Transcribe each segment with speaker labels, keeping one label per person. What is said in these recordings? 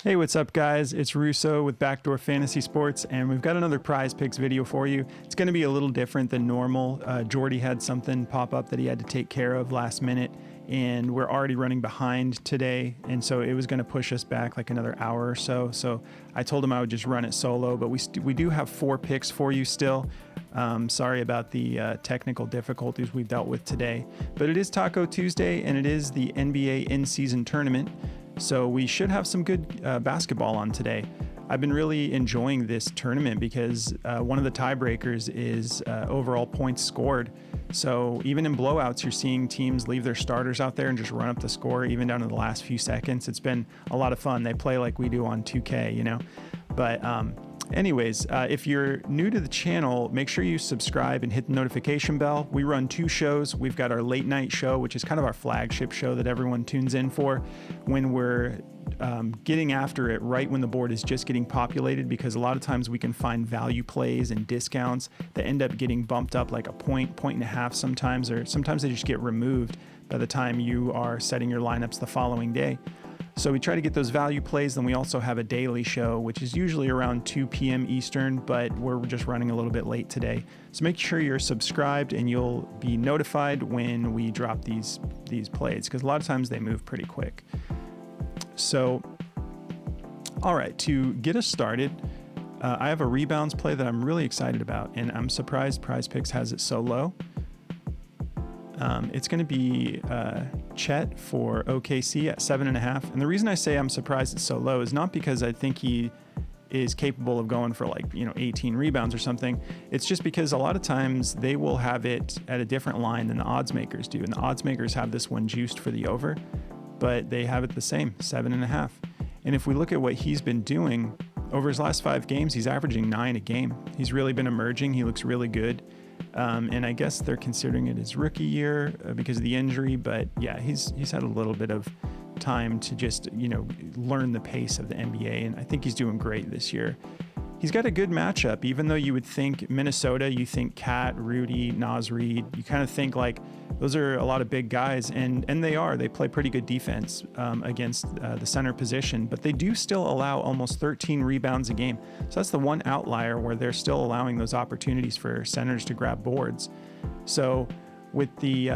Speaker 1: Hey, what's up, guys? It's Russo with Backdoor Fantasy Sports, and we've got another Prize Picks video for you. It's going to be a little different than normal. Jordy had something pop up that he had to take care of last minute, and we're already running behind today, and so it was going to push us back like another hour or so. So I told him I would just run it solo, but we do have 4 picks for you still. Sorry about the technical difficulties we've dealt with today, but it is Taco Tuesday, and it is the NBA in-season tournament. So we should have some good basketball on today. I've been really enjoying this tournament because one of the tiebreakers is overall points scored. So even in blowouts, you're seeing teams leave their starters out there and just run up the score even down to the last few seconds. It's been a lot of fun. They play like we do on 2K, you know. But anyways, if you're new to the channel, make sure you subscribe and hit the notification bell. We run 2 shows. We've got our late night show, which is kind of our flagship show that everyone tunes in for when we're getting after it right when the board is just getting populated, because a lot of times we can find value plays and discounts that end up getting bumped up like a point and a half sometimes, or sometimes they just get removed by the time you are setting your lineups the following day. So we try to get those value plays. Then we also have a daily show, which is usually around 2 p.m. Eastern, but we're just running a little bit late today. So make sure you're subscribed and you'll be notified when we drop these plays, because a lot of times they move pretty quick. So, all right, to get us started, I have a rebounds play that I'm really excited about, and I'm surprised Prize Picks has it so low. It's going to be Chet for OKC at 7.5. And the reason I say I'm surprised it's so low is not because I think he is capable of going for 18 rebounds or something. It's just because a lot of times they will have it at a different line than the odds makers do. And the odds makers have this one juiced for the over, but they have it the same, 7.5. And if we look at what he's been doing over his last 5 games, he's averaging 9 a game. He's really been emerging. He looks really good. And I guess they're considering it his rookie year because of the injury. But yeah, he's had a little bit of time to just, learn the pace of the NBA. And I think he's doing great this year. He's got a good matchup, even though you would think Minnesota, you think Cat, Rudy, Naz Reid, you kind of think like those are a lot of big guys, and they are. They play pretty good defense against the center position, but they do still allow almost 13 rebounds a game. So that's the one outlier where they're still allowing those opportunities for centers to grab boards. So with the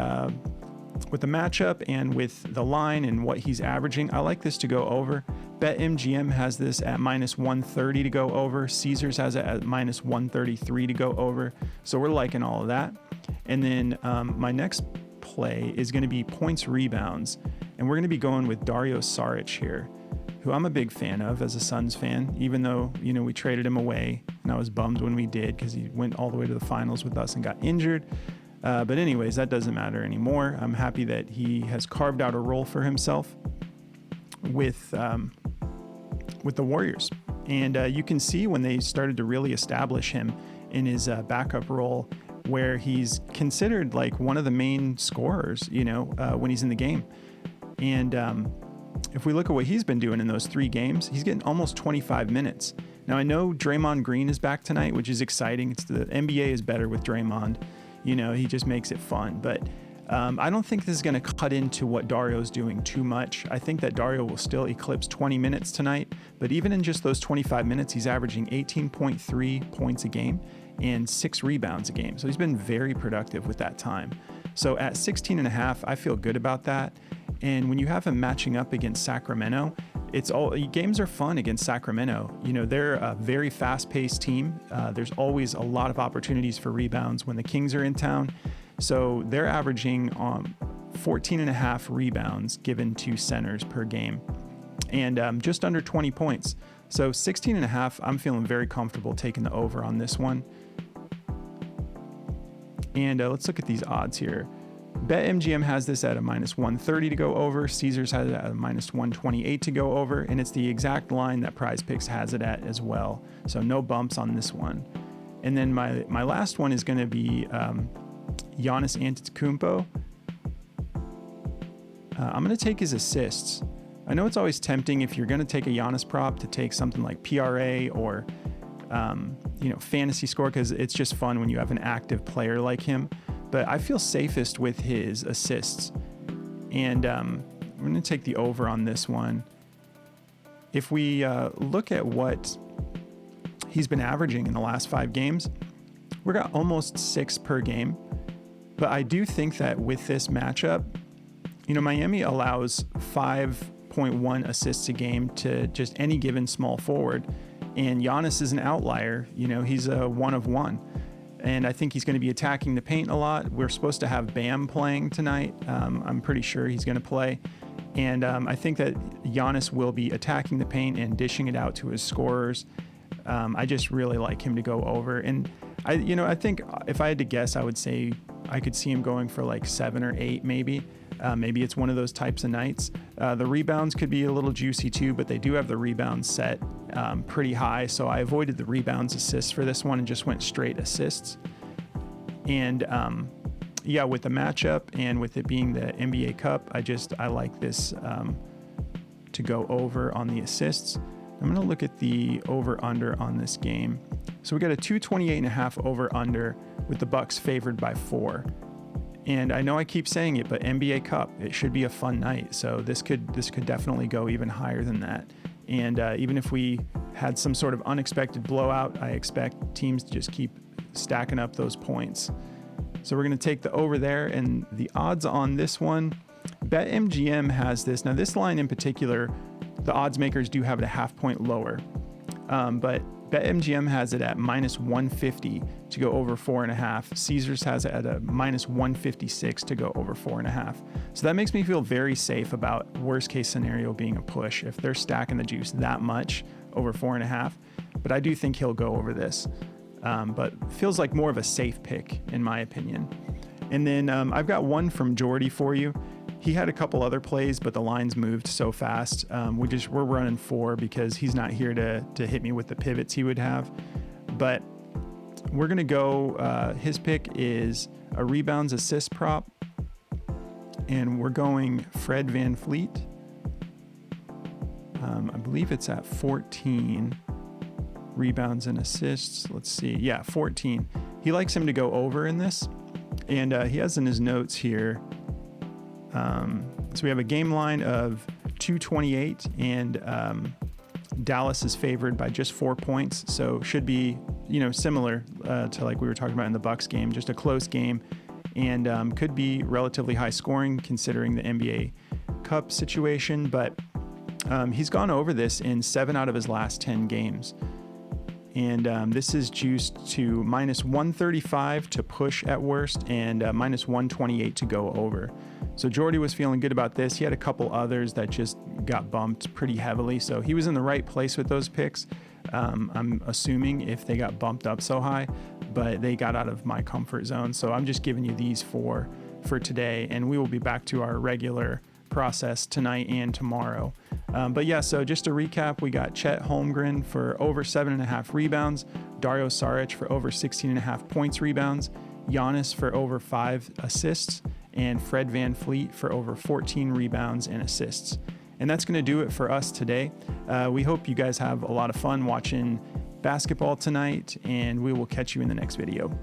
Speaker 1: matchup and with the line and what he's averaging, I like this to go over. BetMGM has this at -130 to go over. Caesars has it at -133 to go over. So we're liking all of that. And then my next play is going to be points rebounds. And we're going to be going with Dario Saric here, who I'm a big fan of as a Suns fan, even though, we traded him away. And I was bummed when we did because he went all the way to the finals with us and got injured. But anyways, that doesn't matter anymore. I'm happy that he has carved out a role for himself with the Warriors. And you can see when they started to really establish him in his backup role, where he's considered like one of the main scorers, when he's in the game. And if we look at what he's been doing in those 3 games, he's getting almost 25 minutes. Now, I know Draymond Green is back tonight, which is exciting. The NBA is better with Draymond. He just makes it fun. But I don't think this is going to cut into what Dario's doing too much. I think that Dario will still eclipse 20 minutes tonight. But even in just those 25 minutes, he's averaging 18.3 points a game and 6 rebounds a game. So he's been very productive with that time. So at 16.5, I feel good about that. And when you have him matching up against Sacramento, games are fun against Sacramento. They're a very fast-paced team. There's always a lot of opportunities for rebounds when the Kings are in town. So they're averaging 14.5 rebounds given to centers per game, and just under 20 points. So 16.5, I'm feeling very comfortable taking the over on this one. And let's look at these odds here. BetMGM has this at a -130 to go over. Caesars has it at a -128 to go over. And it's the exact line that Prize Picks has it at as well. So no bumps on this one. And then my last one is going to be Giannis Antetokounmpo. I'm going to take his assists. I know it's always tempting if you're going to take a Giannis prop to take something like PRA or fantasy score, because it's just fun when you have an active player like him. But I feel safest with his assists. And I'm going to take the over on this one. if we look at what he's been averaging in the last 5 games, we're got almost 6 per game. But I do think that with this matchup, Miami allows 5.1 assists a game to just any given small forward. And Giannis is an outlier. He's a 1 of 1. And I think he's going to be attacking the paint a lot. We're supposed to have Bam playing tonight. I'm pretty sure he's going to play. And I think that Giannis will be attacking the paint and dishing it out to his scorers. I just really like him to go over. And I think if I had to guess, I would say I could see him going for like 7 or 8 maybe. Maybe it's one of those types of nights. The rebounds could be a little juicy too, but they do have the rebounds set pretty high. So I avoided the rebounds assists for this one and just went straight assists. And with the matchup and with it being the NBA Cup, I like this to go over on the assists. I'm going to look at the over-under on this game. So we got a 228.5 over-under with the Bucks favored by 4. And I know I keep saying it, but NBA Cup, it should be a fun night. So this could definitely go even higher than that. And even if we had some sort of unexpected blowout, I expect teams to just keep stacking up those points. So we're going to take the over there, and the odds on this one, BetMGM has this. Now this line in particular, the odds makers do have it a half point lower, but BetMGM has it at minus 150 to go over 4.5. Caesars has it at a minus 156 to go over 4.5. So that makes me feel very safe about worst case scenario being a push if they're stacking the juice that much over 4.5. But I do think he'll go over this. But feels like more of a safe pick in my opinion. And then I've got one from Jordy for you. He had a couple other plays, but the lines moved so fast. We're running 4 because he's not here to hit me with the pivots he would have. But we're going to go, his pick is a rebounds assist prop. And we're going Fred VanVleet. I believe it's at 14 rebounds and assists. Let's see. Yeah, 14. He likes him to go over in this. And he has in his notes here. So we have a game line of 228 and Dallas is favored by just 4 points. So should be, similar to like we were talking about in the Bucks game, just a close game and could be relatively high scoring considering the NBA Cup situation. But he's gone over this in 7 out of his last 10 games. And this is juiced to minus 135 to push at worst and minus 128 to go over. So Jordy was feeling good about this. He had a couple others that just got bumped pretty heavily. So he was in the right place with those picks. I'm assuming if they got bumped up so high, but they got out of my comfort zone. So I'm just giving you these 4 for today. And we will be back to our regular process tonight and tomorrow. So just to recap, we got Chet Holmgren for over 7.5 rebounds, Dario Saric for over 16.5 points rebounds, Giannis for over 5 assists, and Fred VanVleet for over 14 rebounds and assists. And that's going to do it for us today. We hope you guys have a lot of fun watching basketball tonight, and we will catch you in the next video.